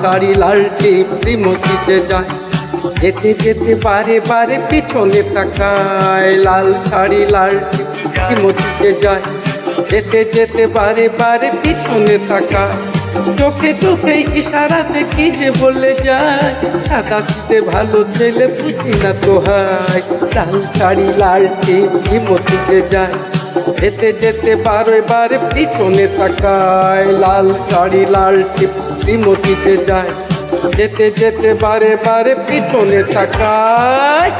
শাড়ি লাল টিপ শ্রীমতীতে যায়, যেতে যেতে বারে বারে পিছনে তাকায়। লাল শাড়ি লাল টিপ শ্রীমতীতে যায়, যেতে যেতে বারে বারে পিছনে তাকায়। চোখে চোখে ইশারাতে কি যে বলে যায়, সাদা শীতে ভালো ছেলে বুঝি না তো হায়। লাল শাড়ি লাল টিপ শ্রীমতীতে যায়, যেতে যেতে বারে বারে পিছনে তাকায়। লাল শাড়ি লাল টিপ শ্রীমতীতে যায়, যেতে যেতে বারে বারে পিছনে তাকায়।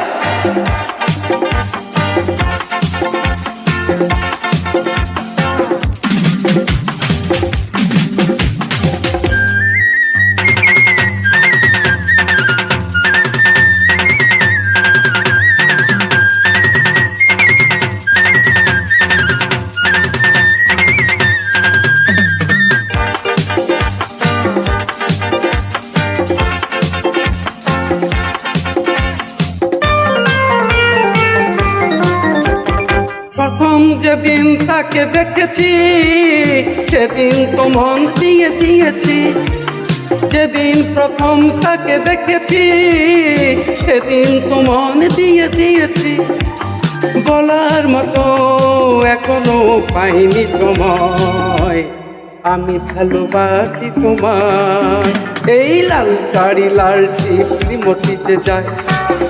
প্রথম যেদিন তাকে দেখেছি, সেদিন তো মন দিয়ে দিয়েছি। যেদিন প্রথম তাকে দেখেছি, সেদিন তো মন দিয়ে দিয়েছি। বলার মতো এখনো পাইনি সময়, আমি ভালোবাসি তোমায়। এই লাল শাড়ি লাল টিপ শ্রীমতীতে যায়,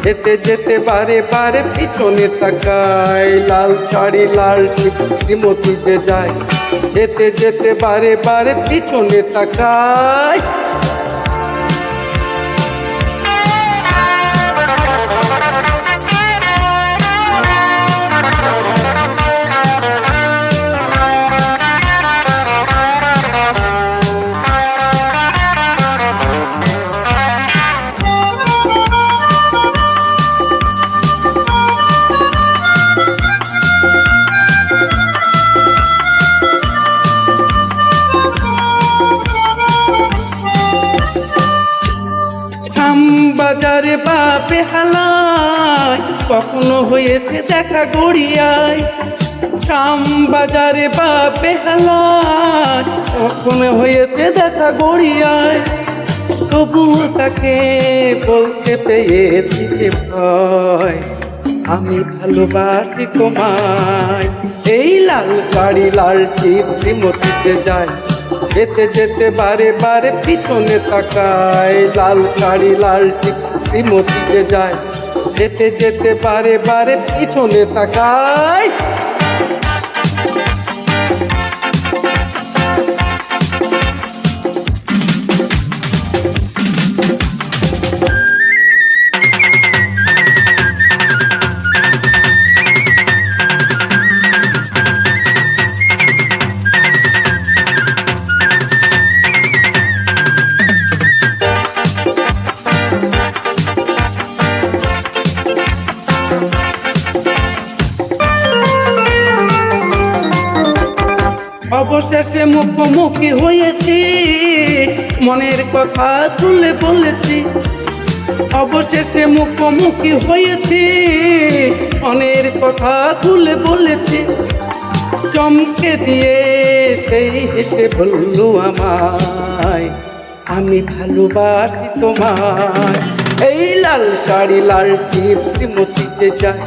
যেতে যেতে বারে বারে পিছনে তাকায়। লাল শাড়ি লাল টিপ শ্রীমতীতে যায়, যেতে যেতে বারে বারে পিছনে তাকায়। বাজারে বা বেহালায় কখনো হয়েছে দেখা গড়িয়ায়। শাম বাজারে বা বেহালায় কখনো হয়েছে দেখা গড়িয়ায়। তবুও তাকে বলতে পেয়েছি যে ভয়, আমি ভালোবাসি তোমায়। এই লাল শাড়ি লাল টিপ শ্রীমতীতে যায়, যেতে যেতে বারে বারে পিছনে তাকায়। লাল শাড়ি লাল টিপ শ্রীমতীতে যায়, যেতে যেতে বারে বারে পিছনে তাকায়। অবশেষে মুখোমুখি হয়েছি, মনের কথা তুলে বলেছি। অবশেষে মুখোমুখি হয়েছি, মনের কথা তুলে বলেছি। চমকে দিয়ে সেই হেসে বলল আমায়, আমি ভালোবাসি তোমায়। এই লাল শাড়ি লাল টিপ শ্রীমতীতে যায়,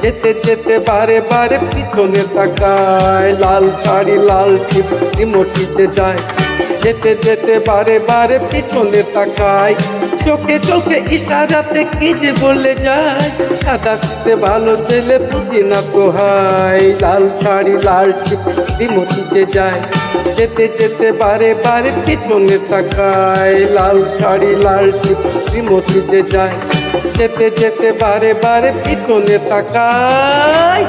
যেতে যেতে বারে বারে পিছনে তাকায়। লাল শাড়ি লাল টিপ শ্রীমতীতে যায়, যেতে যেতে বারে বারে পিছনে তাকায়। চোখে চোখে ইশারাতে কি যে বলে যায়, সাদা শীতে ভালো ছেলে বুঝি না তো হায়। লাল শাড়ি লাল টিপ শ্রীমতীতে যায়, যেতে যেতে বারে বারে পিছনে তাকায়। লাল শাড়ি লাল টিপ শ্রীমতীতে যায়, যেতে যেতে বারে বারে পিছনে তাকায়।